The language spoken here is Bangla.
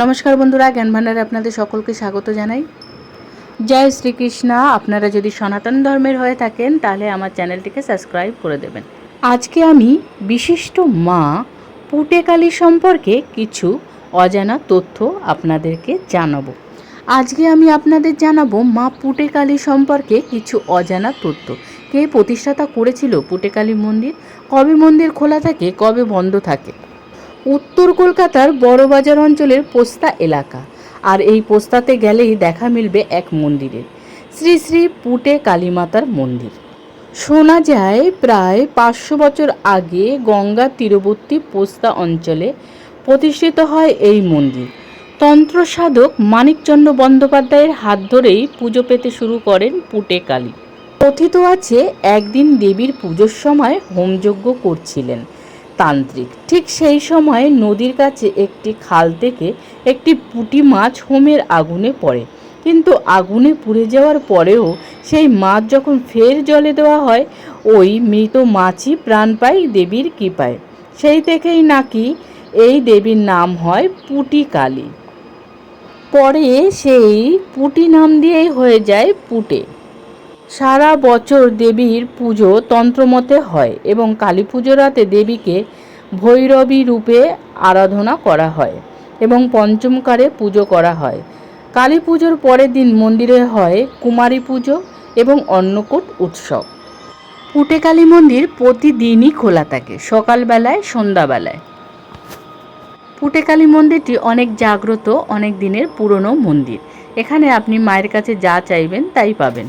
নমস্কার বন্ধুরা, জ্ঞান ভান্ডারে আপনাদের সকলকে স্বাগত জানাই। জয় শ্রীকৃষ্ণ। আপনারা যদি সনাতন ধর্মের হয়ে থাকেন তাহলে আমার চ্যানেলটিকে সাবস্ক্রাইব করে দেবেন। আজকে আমি বিশিষ্ট মা পুটেকালী সম্পর্কে কিছু অজানা তথ্য আপনাদেরকে জানাবো। আজকে আমি আপনাদের জানাবো মা পুটেকালী সম্পর্কে কিছু অজানা তথ্য। কে প্রতিষ্ঠাতা করেছিল পুটেকালী মন্দির, কবে মন্দির খোলা থাকে, কবে বন্ধ থাকে। উত্তর কলকাতার বড়বাজার অঞ্চলের পোস্তা এলাকা, আর এই পোস্তাতে গেলেই দেখা মিলবে এক মন্দিরের, শ্রী শ্রী পুটে কালীমাতার মন্দির। শোনা যায় প্রায় 500 বছর আগে গঙ্গা তীরবর্তী পোস্তা অঞ্চলে প্রতিষ্ঠিত হয় এই মন্দির। তন্ত্র সাধক মানিকচন্দ্র বন্দ্যোপাধ্যায়ের হাত ধরেই পুজো পেতে শুরু করেন পুটে কালী। কথিত আছে একদিন দেবীর পুজোর সময় হোমযজ্ঞ করছিলেন তান্ত্রিক। ঠিক সেই সময় নদীর কাছে একটি খাল থেকে একটি পুঁটি মাছ হোমের আগুনে পড়ে, কিন্তু আগুনে পুড়ে যাওয়ার পরেও সেই মাছ যখন ফের জলে দেওয়া হয়, ওই মৃত মাছই প্রাণ পায় দেবীর কৃপায়। সেই থেকেই নাকি এই দেবীর নাম হয় পুটি কালী। পরে সেই পুটি নাম দিয়েই হয়ে যায় পুটে। সারা বছর দেবীর পুজো তন্ত্রমতে হয় এবং কালী পুজোর রাতে দেবীকে ভৈরবী রূপে আরাধনা করা হয় এবং পঞ্চমকারে পুজো করা হয়। কালী পুজোর পরের দিন মন্দিরে হয় কুমারী পুজো এবং অন্নকূট উৎসব। পুটেকালী মন্দির প্রতিদিনই খোলা থাকে, সকালবেলায়, সন্ধ্যাবেলায়। পুটেকালী মন্দিরটি অনেক জাগ্রত, অনেক দিনের পুরনো মন্দির। এখানে আপনি মায়ের কাছে যা চাইবেন তাই পাবেন।